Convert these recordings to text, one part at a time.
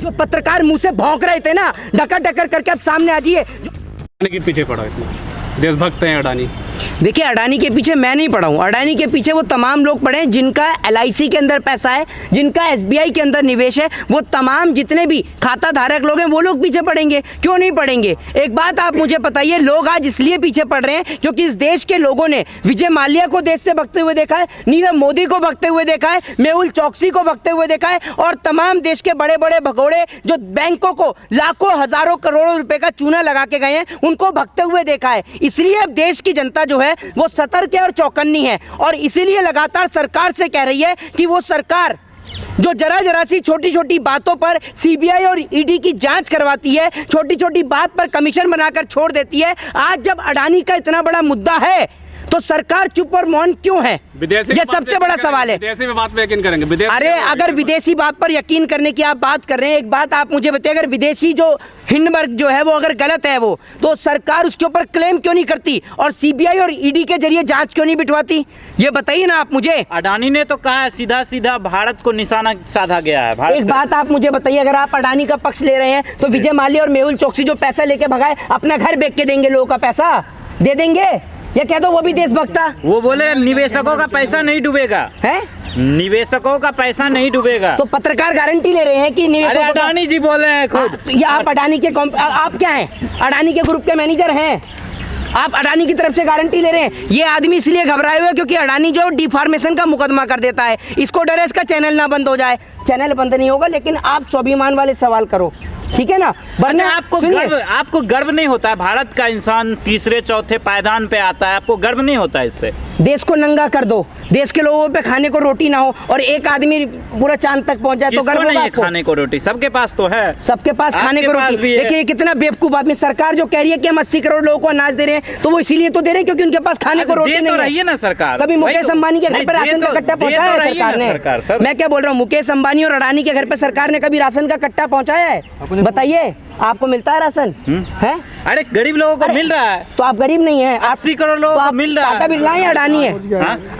जो पत्रकार मुंह से भौंक रहे थे ना, डकर डकर करके अब सामने आ जाइए। के पीछे पड़ा इतना देशभक्त हैं अडानी। देखिए, अडानी के पीछे मैं नहीं पड़ा हूँ, अडानी के पीछे वो तमाम लोग पड़े हैं जिनका LIC के अंदर पैसा है, जिनका SBI के अंदर निवेश है। वो तमाम जितने भी खाता धारक लोग हैं वो लोग पीछे पड़ेंगे, क्यों नहीं पड़ेंगे? एक बात आप मुझे बताइए, लोग आज इसलिए पीछे पड़ रहे हैं क्योंकि इस देश के लोगों ने विजय माल्या को देश से भगते हुए देखा है, नीरव मोदी को भगते हुए देखा है, मेहुल चौकसी को भगते हुए देखा है, और तमाम देश के बड़े बड़े भगोड़े जो बैंकों को लाखों हजारों करोड़ों रुपए का चूना लगा के गए हैं, उनको भगते हुए देखा है। इसलिए अब देश की जनता जो है वो सतर्क है और चौकन्नी है, और इसीलिए लगातार सरकार से कह रही है कि वो सरकार जो जरा सी छोटी छोटी बातों पर CBI और ED की जांच करवाती है, छोटी छोटी बात पर कमीशन बनाकर छोड़ देती है, आज जब अडानी का इतना बड़ा मुद्दा है तो सरकार चुप और मौन क्यों है? ये सबसे बड़ा सवाल है। विदेशी बात पर यकीन करेंगे? अरे अगर विदेशी बात पर यकीन करने की आप बात कर रहे हैं, एक बात आप मुझे बताइए, अगर विदेशी जो हिंडनबर्ग जो है वो अगर गलत है वो, तो सरकार उसके ऊपर क्लेम क्यों नहीं करती और CBI और ED के जरिए जांच क्यों नहीं बिठवाती? ये बताइए ना आप मुझे। अडानी ने तो कहा है सीधा सीधा भारत को निशाना साधा गया है। एक बात आप मुझे बताइए, अगर आप अडानी का पक्ष ले रहे हैं तो विजय माल्या और मेहुल चौकसी जो पैसा लेके भगाए, अपना घर बेच के देंगे, लोगों का पैसा दे देंगे? ये कह दो वो भी देशभक्ता। वो बोले निवेशकों का पैसा नहीं डूबेगा, है निवेशकों का पैसा नहीं डूबेगा। तो पत्रकार गारंटी ले रहे हैं कि निवेशकों का... अडानी जी बोल रहे हैं खुद। या आप अडानी के आप क्या हैं? अडानी के ग्रुप के मैनेजर हैं, आप अडानी की तरफ से गारंटी ले रहे हैं। ये आदमी इसलिए घबराए हुए क्योंकि अडानी जो डिफॉर्मेशन का मुकदमा कर देता है, इसको डर है इसका चैनल ना बंद हो जाए। चैनल बंद नहीं होगा, लेकिन आप स्वाभिमान वाले सवाल करो, ठीक है ना? वरना आपको गर्व नहीं होता है? भारत का इंसान तीसरे चौथे पायदान पे आता है, आपको गर्व नहीं होता है इससे? देश को नंगा कर दो, देश के लोगों पे खाने को रोटी ना हो और एक आदमी पूरा चांद तक पहुंच जाए तो गर्व नहीं है? खाने को रोटी सबके पास तो है, सबके पास खाने को रोटी। देखिए कितना बेवकूफ आदमी। सरकार जो कह रही है कि हम 80 करोड़ लोगों को अनाज दे रहे हैं, तो वो इसीलिए तो दे रहे हैं क्योंकि उनके पास खाने को रोटी नहीं है ना। सरकार कभी मुकेश अंबानी के घर पर राशन का कट्टा पहुंचाया है सरकार ने? मैं क्या बोल रहा हूँ, मुकेश अंबानी और अडानी के घर पे सरकार ने कभी राशन का कट्टा पहुंचाया है? बताइए, आपको मिलता है राशन? है? अरे गरीब लोगों को मिल रहा है। तो आप गरीब नहीं है, 80 करोड़ लोगों को मिल रहा है। टाटा बिरला है, अडानी है?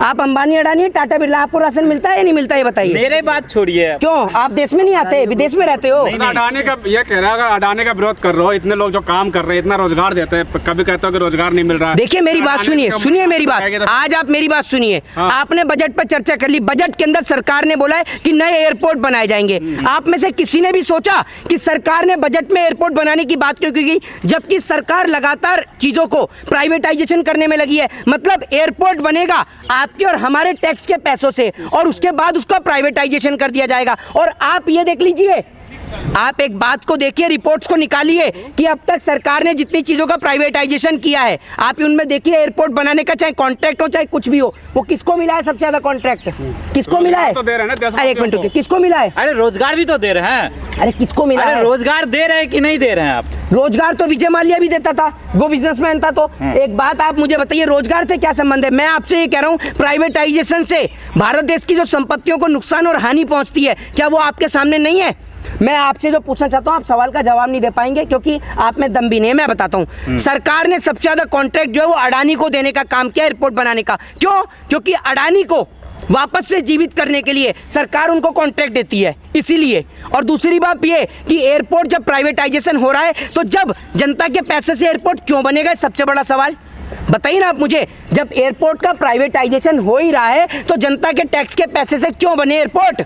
आप अंबानी अडानी है, टाटा बिरला, आपको राशन मिलता है या नहीं मिलता है? बताइए। मेरे बात छोड़िए, क्यों आप देश में नहीं आते, विदेश में रहते हो? अडानी का ये कह रहा है, अडानी का विरोध कर रहे हो, इतने लोग जो काम कर रहे हैं, इतना रोजगार देते हैं, कभी कहते हो कि रोजगार नहीं मिल रहा है। देखिए मेरी बात सुनिए, सुनिए मेरी बात, आज आप मेरी बात सुनिए। आपने बजट पर चर्चा कर ली, बजट के अंदर सरकार ने बोला है कि नए एयरपोर्ट बनाए जाएंगे। आप में से किसी ने भी सोचा कि सरकार ने बजट में एयरपोर्ट बनाने की बात क्यों की, जबकि सरकार लगातार चीजों को प्राइवेटाइजेशन करने में लगी है? मतलब एयरपोर्ट बनेगा आपके और हमारे टैक्स के पैसों से, और उसके बाद उसका प्राइवेटाइजेशन कर दिया जाएगा। और आप ये देख लीजिए, आप एक बात को देखिए, रिपोर्ट्स को निकालिए कि अब तक सरकार ने जितनी चीजों का प्राइवेटाइजेशन किया है, आप उनमें देखिए एयरपोर्ट बनाने का चाहे कॉन्ट्रैक्ट हो चाहे कुछ भी हो, वो किसको मिला है सबसे ज्यादा कॉन्ट्रैक्ट? किसको मिला है? तो दे रहे हैं ना। अरे एक मिनट रुकिए, किसको मिला है? अरे रोजगार भी तो दे रहे हैं। अरे किसको मिला है? रोजगार दे रहे हैं कि नहीं दे रहे हैं आप? रोजगार तो विजय माल्या भी देता था, वो बिजनेसमैन था। तो एक बात आप मुझे बताइए, रोजगार से क्या संबंध है? मैं आपसे ये कह रहा हूँ, प्राइवेटाइजेशन से भारत देश की जो संपत्तियों को नुकसान और हानि पहुंचती है, क्या वो आपके सामने नहीं है? मैं आपसे जो पूछना चाहता हूं, आप सवाल का जवाब नहीं दे पाएंगे क्योंकि आप में दम भी नहीं है। मैं बताता हूं, सरकार ने सबसे ज्यादा कॉन्ट्रैक्ट जो है वो अडानी को देने का काम किया, एयरपोर्ट बनाने का। क्यों? क्योंकि अडानी को वापस से जीवित करने के लिए सरकार उनको कॉन्ट्रैक्ट देती है, इसीलिए। और दूसरी बात ये कि एयरपोर्ट जब प्राइवेटाइजेशन हो रहा है, तो जब जनता के पैसे से एयरपोर्ट क्यों बनेगा, सबसे बड़ा सवाल बताइए ना आप मुझे। जब एयरपोर्ट का प्राइवेटाइजेशन हो ही रहा है तो जनता के टैक्स के पैसे से क्यों बने एयरपोर्ट?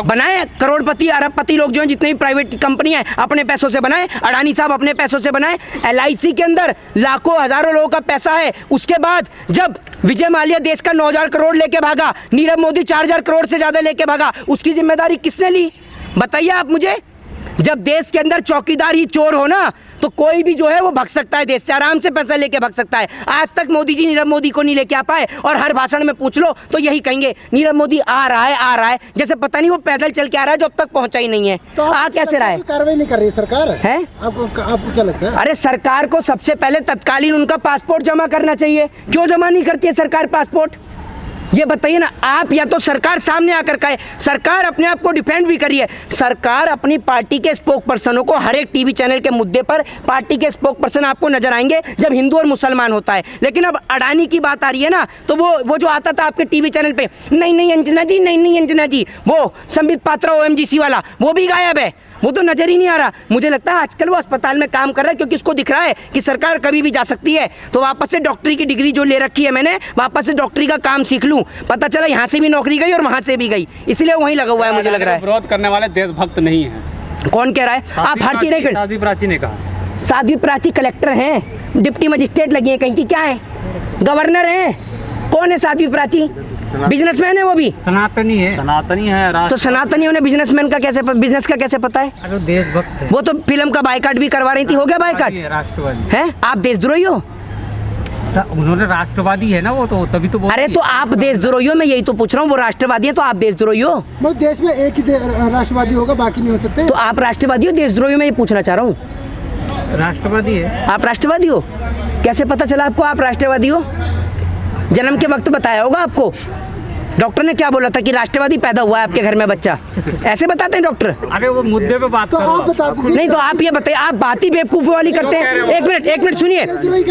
बनाए करोड़पति अरबपति लोग जो हैं, जितने भी प्राइवेट कंपनी है, अपने पैसों से बनाए। अडानी साहब अपने पैसों से बनाए। LIC के अंदर लाखों हजारों लोगों का पैसा है। उसके बाद जब विजय माल्या देश का 9,000 करोड़ लेके भागा, नीरव मोदी 4,000 करोड़ से ज्यादा लेके भागा, उसकी जिम्मेदारी किसने ली? बताइए आप मुझे। जब देश के अंदर चौकीदार ही चोर हो ना, तो कोई भी जो है वो भग सकता है, देश से आराम से पैसा लेके भग सकता है। आज तक मोदी जी नीरव मोदी को नहीं लेके आ पाए, और हर भाषण में पूछ लो तो यही कहेंगे, नीरव मोदी आ रहा है, जैसे पता नहीं वो पैदल चल के आ रहा है जो अब तक पहुंचा ही नहीं है। तो आ कैसे रहा है? कार्रवाई नहीं कर रही सरकार है? आपको क्या लगता है? अरे सरकार को सबसे पहले तत्कालीन उनका पासपोर्ट जमा करना चाहिए। क्यों जमा नहीं करती है सरकार पासपोर्ट? ये बताइए ना आप। या तो सरकार सामने आकर कहे, सरकार अपने आप को डिफेंड भी करिए। सरकार अपनी पार्टी के स्पोक पर्सनों को हर एक टीवी चैनल के मुद्दे पर पार्टी के स्पोक पर्सन आपको नजर आएंगे जब हिंदू और मुसलमान होता है। लेकिन अब अडानी की बात आ रही है ना, तो वो जो आता था आपके टीवी चैनल पे, नहीं अंजना जी, नहीं अंजना जी, वो संबित पात्रा OMGC वाला, वो भी गायब है। वो तो नजर ही नहीं आ रहा। मुझे लगता है आजकल वो अस्पताल में काम कर रहा है क्योंकि उसको दिख रहा है कि सरकार कभी भी जा सकती है, तो वापस से डॉक्टरी की डिग्री जो ले रखी है मैंने, वापस से डॉक्टरी का काम सीख लूं। पता चला यहाँ से भी नौकरी गई और वहां से भी गई, इसलिए वहीं लगा हुआ है मुझे लग रहा है। विरोध करने वाले देशभक्त नहीं है। कौन कह रहा है? आप हर चीज नहीं। साध्वी प्राची ने कहा। साध्वी प्राची कलेक्टर हैं, डिप्टी मजिस्ट्रेट लगी है कहीं की, क्या है, गवर्नर हैं। कौन है साध्वी प्राची? बिजनेसमैन है वो भी, सनातनी है। सनातनी है। तो सनातनी उन्हें बिजनेसमैन का कैसे, बिजनेस का कैसे पता है? अरे देशभक्त है। वो तो फिल्म का बायकाट भी करवा रही थी, हो गया बायकाट? राष्ट्रवादी है। आप देशद्रोही हो? उन्होंने राष्ट्रवादी है ना वो, तो तभी तो। अरे तो आप देशद्रोही हो, मैं यही तो पूछ रहा हूँ। वो राष्ट्रवादी है तो आप देशद्रोही हो? मतलब देश में एक ही राष्ट्रवादी होगा, बाकी नहीं हो सकते। तो आप राष्ट्रवादी हो देशद्रोही हो? मैं ये पूछना चाह रहा हूँ। राष्ट्रवादी है। आप राष्ट्रवादी हो? कैसे पता चला आपको आप राष्ट्रवादी हो? जन्म के वक्त बताया होगा आपको। डॉक्टर ने क्या बोला था कि राष्ट्रवादी पैदा हुआ है आपके घर में बच्चा? ऐसे बताते हैं डॉक्टर? अरे वो मुद्दे पे बात तो आप बता दीजिए। नहीं तो आप ये बताइए, आप बात ही बेवकूफ़ी वाली करते हैं। एक मिनट सुनिए,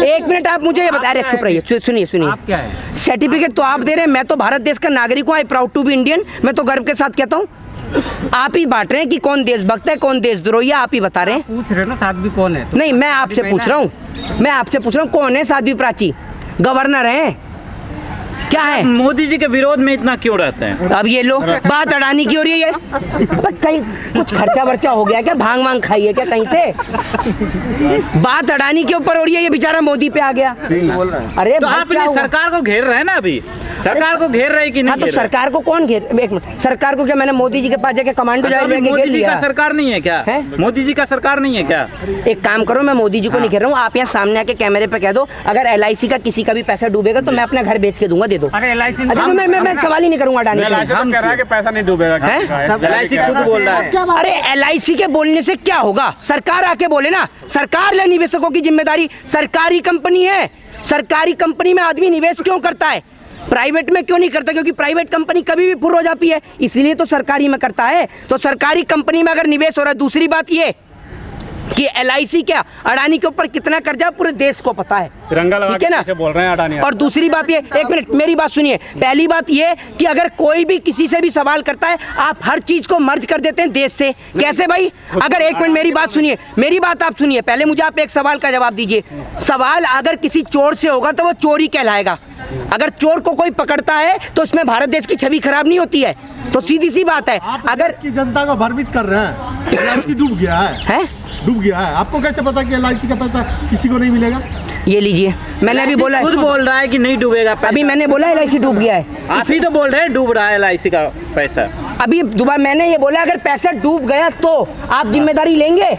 एक मिनट आप मुझे ये बताइए। अरे चुप रहिए, सुनिए। आप क्या है? सर्टिफिकेट तो आप दे रहे हैं, मैं तो भारत देश का नागरिक हूँ। I proud to be Indian. मैं तो गर्व के साथ कहता हूँ। आप ही बांट रहे हैं कि कौन देशभक्त है कौन देशद्रोही है, आप ही बता रहे हैं। पूछ रहे ना साध्वी कौन है? नहीं, मैं आपसे पूछ रहा हूँ कौन है साध्वी प्राची? गवर्नर है क्या है? मोदी जी के विरोध में इतना क्यों रहते हैं? अब ये लो बात अडानी की हो रही है। कहीं कुछ खर्चा वर्चा हो गया क्या? भांग वांग खाई है क्या कहीं से? बात अडानी के ऊपर हो रही है, ये बेचारा मोदी पे आ गया। अरे तो आप सरकार को घेर रहे हैं ना, अभी सरकार को घेर रहे कि नहीं? हाँ, तो सरकार को कौन घेर? एक मिनट, सरकार को क्या मैंने मोदी जी के पास जाके कमांडो जाके मोदी जी का सरकार नहीं है क्या? मोदी जी का सरकार नहीं है क्या? एक काम करो, मैं मोदी जी को नहीं घेर रहा हूँ। आप यहाँ सामने आके कैमरे पे कह दो अगर LIC का किसी का भी पैसा डूबेगा तो मैं अपना घर बेच के दूंगा, दे दो। अरे LIC तो मैं सवाल ही नहीं करूंगा अडानी से। हम कह रहा है कि पैसा नहीं डूबेगा। LIC खुद बोल रहा है। अरे LIC के बोलने से क्या होगा? सरकार आके बोले ना, सरकार ले निवेशकों की जिम्मेदारी। सरकारी कंपनी है, सरकारी कंपनी में आदमी निवेश क्यों करता है? प्राइवेट में क्यों नहीं करता? क्योंकि प्राइवेट कंपनी कभी भी फुर हो जाती है, इसीलिए तो सरकारी में करता है। तो सरकारी कंपनी में अगर निवेश हो रहा है, दूसरी बात ये कि LIC क्या अडानी के ऊपर कितना कर्जा पूरे देश को पता है, ठीक है ना? बोल रहे हैं अडानी। और दूसरी बात ये, एक मिनट मेरी बात सुनिए। पहली बात ये कि अगर कोई भी किसी से भी सवाल करता है, आप हर चीज को मर्ज कर देते हैं देश से। कैसे भाई? अगर एक मिनट मेरी बात सुनिए, मेरी बात आप सुनिए। पहले मुझे आप एक सवाल का जवाब दीजिए। सवाल अगर किसी चोर से होगा तो वो चोरी कहलाएगा। अगर चोर को कोई पकड़ता है तो उसमें भारत देश की छवि खराब नहीं होती है। तो सीधी सी बात है, अगर की जनता को भ्रमित कर रहे हैं। LIC डूब गया है, डूब गया है। आपको कैसे पता कि LIC का पैसा किसी को नहीं मिलेगा? ये लीजिए, मैंने अभी बोला, खुद बोल रहा है कि नहीं डूबेगा पैसा। अभी मैंने बोला LIC डूब गया है। आप ही तो बोल रहे हैं डूब रहा है LIC का पैसा। अभी दोबारा मैंने ये बोला अगर पैसा डूब गया तो आप जिम्मेदारी लेंगे?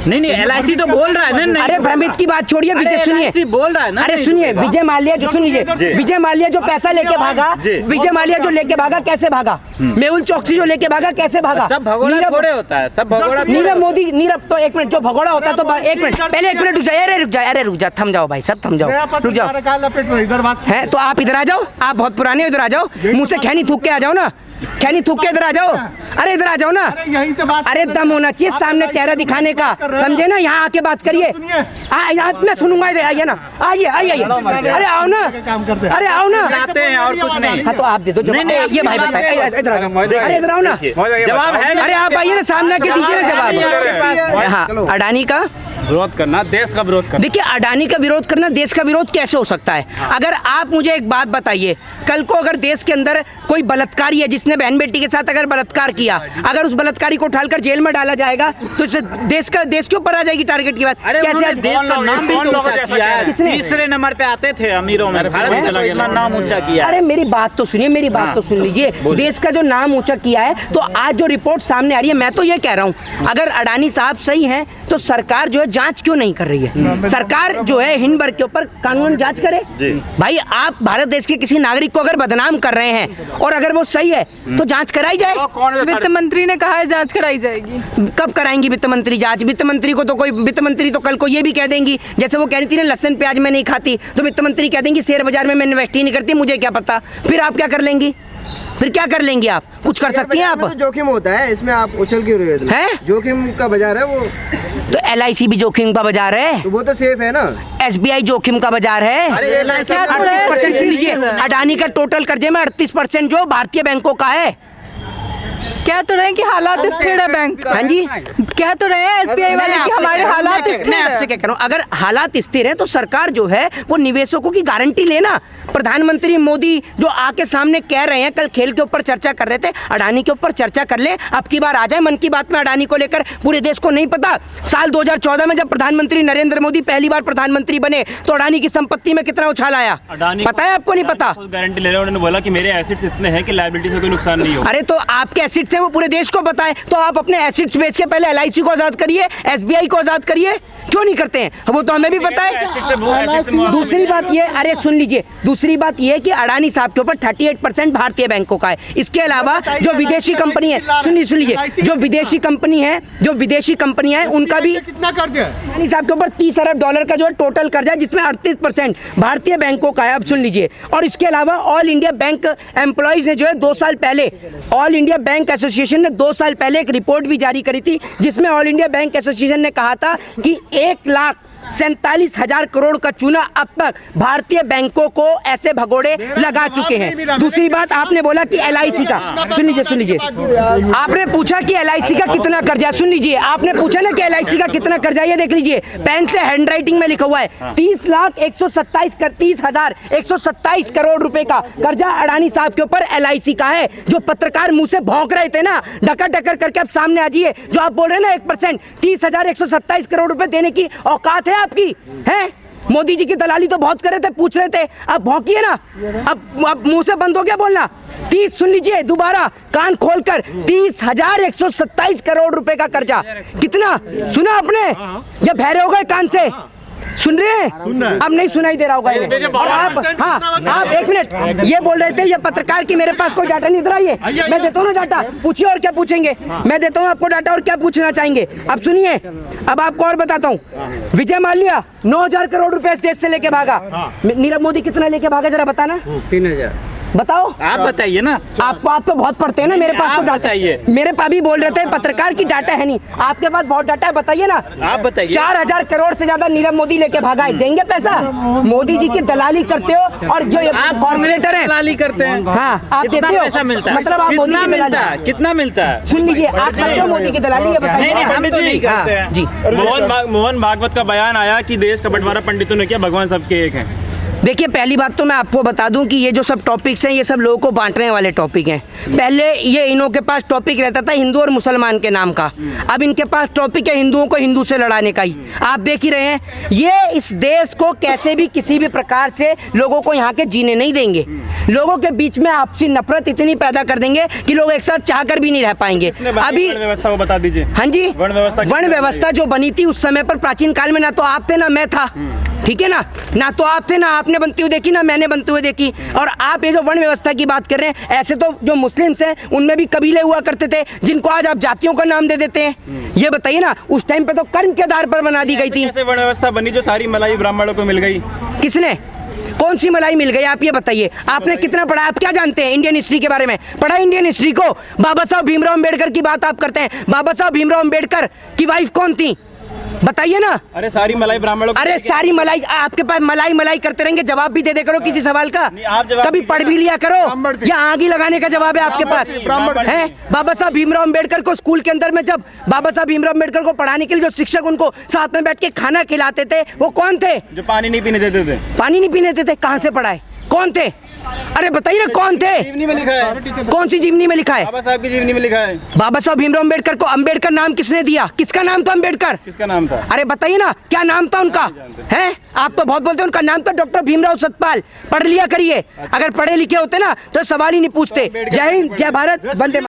नहीं LIC तो बोल रहा है ना। अरे भ्रमित की बात छोड़िए, विजय सुनिए। LIC बोल रहा है ना। अरे सुनिए, विजय माल्या जो, सुनिए, विजय माल्या जो पैसा लेके भागा, विजय माल्या जो लेके भागा कैसे भागा? मेहुल चौकसी जो लेके भागा कैसे भागा? सब भगोड़ा थोड़े होता है, सब भगोड़ा। नीरव मोदी, नीरव तो एक मिनट, जो भगोड़ा होता है तो एक मिनट पहले, एक मिनट रुक जाए। अरे रुक जा, थम जाओ भाई सब, थम जाओ, रुक जाओ। इधर बात है तो आप इधर आ जाओ, आप बहुत पुराने हो, इधर आ जाओ। मुंह से खैनी थूक के आ जाओ ना, खैनी थूक के इधर आ जाओ। अरे इधर आ जाओ ना, यहीं से बात। अरे दम होना चाहिए सामने चेहरा दिखाने का, समझे ना? यहाँ आके बात करिए। मैं सुनूंगा, इधर आइए ना, आइए। अरे आओ ना, अरे आओ ना। जाते हैं और कुछ नहीं। हाँ तो आप दे दो जवाब। ये भाई बताए, इधर अरे इधर आओ ना, जवाब है। अरे आप आइए ना, सामने आके दीजिए ना जवाब। हाँ, अडानी का विरोध करना देश का विरोध करना। देखिए, अडानी का विरोध करना देश का विरोध कैसे हो सकता है? अगर आप मुझे एक बात बताइए, कल को अगर देश के अंदर कोई बलात्कारी है जिसने बहन बेटी के साथ अगर बलात्कार किया, अगर उस बलात्कारी को उठाकर जेल में डाला जाएगा तो इससे देश के ऊपर आ जाएगी टारगेट की बात। कैसे देश का नाम भी तो ऊंचा किया है? तीसरे नंबर पे आते थे अमीरों में, भारत ने इतना नाम ऊंचा किया। अरे मेरी बात तो सुनिए, मेरी बात तो सुन लीजिए। देश का जो नाम ऊंचा किया है, तो आज जो रिपोर्ट सामने आ रही है, मैं तो ये कह रहा हूँ अगर अडानी साहब सही हैं तो सरकार जो है जांच क्यों नहीं कर रही है? सरकार जो है हिंडनबर्ग के ऊपर कानून जांच करे। भाई आप भारत देश के किसी नागरिक को अगर बदनाम कर रहे हैं और अगर वो सही है तो जांच कराई जाए। वित्त मंत्री ने कहा है जांच कराई जाएगी। कब कराएंगी वित्त मंत्री जांच? वित्त मंत्री को तो कोई, वित्त मंत्री तो कल को ये भी कह देंगी, जैसे वो कह रही थी ना लहसुन प्याज मैं नहीं खाती, तो वित्त मंत्री कह देंगी शेयर बाजार में मैं इन्वेस्ट ही नहीं करती, मुझे क्या पता। फिर आप क्या कर लेंगी? फिर क्या कर लेंगी आप? कुछ कर सकती हैं आप? तो जोखिम होता है, इसमें आप उछल क्यों रहे हैं? जोखिम का बाजार है वो। तो LIC भी जोखिम का बाजार है, तो वो तो सेफ है ना। SBI जोखिम का बाजार है। अरे LIC 38% लीजिए, अडानी का टोटल कर्जे में 38% जो भारतीय बैंकों का है। कह तो रहे हैं कि हालात स्थिर है बैंक का। हाँ जी, कह तो रहे हैं एसबीआई वाले कि हमारे हालात स्थिर मैं आपसे है। क्या कह रहा हूँ, अगर हालात स्थिर है तो सरकार जो है वो निवेशकों की गारंटी लेना। प्रधानमंत्री मोदी जो आके सामने कह रहे हैं, कल खेल के ऊपर चर्चा कर रहे थे, अडानी के ऊपर चर्चा कर ले, अब की बार आ जाए मन की बात में अडानी को लेकर। पूरे देश को नहीं पता साल 2014 में जब प्रधानमंत्री नरेंद्र मोदी पहली बार प्रधानमंत्री बने तो अडानी की संपत्ति में कितना उछाल आया, पता है आपको? नहीं पता। गारंटी ले रहे हैं, उन्होंने बोला कि मेरे एसेट्स इतने हैं कि लायबिलिटी से कोई नुकसान नहीं हो। अरे तो आपके एसिड्स हैं वो पूरे देश को पता है, तो आप अपने एसिड्स बेच के पहले एलआईसी को आजाद करिए, एसबीआई को आजाद करिए, क्यों नहीं करते हैं? वो तो हमें भी पता है। दूसरी बात ये, अरे सुन लीजिए, दूसरी बात ये कि अडानी साहब के ऊपर 38% भारतीय बैंकों का है। इसके अलावा जो विदेशी कंपनी है, सुन लीजिए, जो विदेशी कंपनी है उनका भी कितना कर्ज है? अडानी साहब के ऊपर 30 अरब डॉलर का जो है टोटल कर्जा है, जिसमें 38% भारतीय बैंकों का है। अब सुन लीजिए, और इसके अलावा ऑल इंडिया बैंक एम्प्लॉइज ने जो है 2 साल पहले, ऑल इंडिया बैंक एसोसिएशन ने 2 साल पहले एक रिपोर्ट भी जारी करी थी, जिसमें ऑल इंडिया बैंक एसोसिएशन ने कहा था कि 1,47,000 करोड़ का चूना अब तक भारतीय बैंकों को ऐसे भगोड़े लगा चुके हैं। दूसरी बात, आपने बोला कि एलआईसी का, सुन लीजिए, आपने पूछा कि एलआईसी का कितना कर्जा, सुन लीजिए, आपने पूछा ना कि एलआईसी का कितना कर्जा, ये देख लीजिए, पेन से हैंडराइटिंग में लिखा हुआ है 30,127 करोड़ रुपए का कर्जा अडानी साहब के ऊपर एलआईसी का है। जो पत्रकार मुंह से भौंक रहे थे ना, डकर करके अब सामने आ जाइए, जो आप बोल रहे हैं ना 1%, 30,127 करोड़ रुपए देने की औकात है आपकी? है? मोदी जी की दलाली तो बहुत कर रहे थे, पूछ रहे थे, अब भौंकिए ना, अब मुंह से बंद हो गया बोलना। 30, सुन लीजिए दोबारा कान खोलकर, 30,127 करोड़ रुपए का कर्जा। कितना सुना आपने? या बहरे हो गए कान से? सुन रहे हैं? अब नहीं सुनाई दे रहा होगा इन्हें। और आप, हाँ, आप एक मिनट, ये बोल रहे थे ये पत्रकार की मेरे पास कोई डाटा नहीं, इधर आइए, मैं देता हूँ ना डाटा, पूछिए और क्या पूछेंगे, मैं देता हूँ आपको डाटा और क्या पूछना चाहेंगे। अब सुनिए, अब आपको और बताता हूँ, विजय माल्या 9,000 करोड़ रुपए इस देश से लेके भागा। नीरव मोदी कितना लेके भागा जरा बताना? 3,000। बताओ, आप बताइए ना। आप तो बहुत पढ़ते हैं ना, मेरे पास तो डाटा है। मेरे पास भी बोल रहे थे पत्रकार की डाटा है नहीं, आपके पास बहुत डाटा है, बताइए ना। आप बताइए। 4,000 करोड़ से ज्यादा नीरव मोदी लेके भागा है, देंगे पैसा? मोदी जी की दलाली करते हो, और जो आप कॉर्पोरेटर हैं दलाली करते हैं। हाँ, आप कितना देते हो पैसा मिलता है? मतलब आप मोदी की दलाली, कितना मिलता है? सुन लीजिए, आप करते हो मोदी की दलाली, ये बताइए। नहीं, हम तो नहीं करते हैं। जी, मोहन भागवत का बयान आया कि देश का बंटवारा पंडितों ने किया, भगवान सबके एक हैं। देखिए, पहली बात तो मैं आपको बता दूं कि ये जो सब टॉपिक्स हैं ये सब लोगों को बांटने वाले टॉपिक हैं। पहले ये इनों के पास टॉपिक रहता था हिंदू और मुसलमान के नाम का, अब इनके पास टॉपिक है हिंदुओं को हिंदू से लड़ाने का ही। आप देख ही रहे हैं, ये इस देश को कैसे भी किसी भी प्रकार से लोगों को यहाँ के जीने नहीं देंगे। लोगों के बीच में आपसी नफरत इतनी पैदा कर देंगे कि लोग एक साथ चाहकर भी नहीं रह पाएंगे। अभी व्यवस्था वो बता दीजिए। हाँ जी, वर्ण व्यवस्था जो बनी थी उस समय पर प्राचीन काल में, ना तो आप थे ना मैं था, ठीक है ना तो आप थे ना आपने बनती हुई देखी ना मैंने बनते हुए देखी। और आप ये जो वर्ण व्यवस्था की बात कर रहे हैं, ऐसे तो जो मुस्लिम्स हैं उनमें भी कबीले हुआ करते थे, जिनको आज आप जातियों का नाम दे देते हैं। ये बताइए ना, उस टाइम पे तो कर्म के आधार पर बना दी गई थी। कैसे वर्ण व्यवस्था बनी जो सारी मलाई ब्राह्मणों को मिल गई? किसने, कौन सी मलाई मिल गई? आप ये बताइए, आपने कितना पढ़ा, आप क्या जानते हैं इंडियन हिस्ट्री के बारे में? पढ़ा इंडियन हिस्ट्री को? बाबा साहब भीमराव अम्बेडकर की बात आप करते हैं, बाबा साहब भीमराव अम्बेडकर की वाइफ कौन थी बताइए ना? अरे सारी मलाई ब्राह्मणों, अरे सारी मलाई, आपके पास मलाई करते रहेंगे, जवाब भी दे दे करो किसी सवाल का, कभी पढ़ भी लिया करो, या आगी लगाने का जवाब है आपके पास है? बाबा साहब भीमराव अम्बेडकर को स्कूल के अंदर में, जब बाबा साहब भीमराव अम्बेडकर को पढ़ाने के लिए जो शिक्षक उनको साथ में बैठ के खाना खिलाते थे, वो कौन थे? जो पानी नहीं पीने देते थे। पानी नहीं पीने देते? कहाँ से पढ़ाए? कौन थे? अरे बताइए ना कौन थे? जीवनी में लिखा है। कौन सी जीवनी में लिखा है? बाबा साहब की जीवनी में लिखा है। बाबा साहब भीमराव अम्बेडकर को अम्बेडकर नाम किसने दिया? किसका नाम था अम्बेडकर? किसका नाम था? अरे बताइए ना, क्या नाम था उनका? हैं? आप तो बहुत बोलते हैं, उनका नाम था डॉक्टर भीमराव सतपाल। पढ़ लिया करिए, अगर पढ़े लिखे होते ना तो सवाल ही नहीं पूछते। जय हिंद, जय भारत, वंदे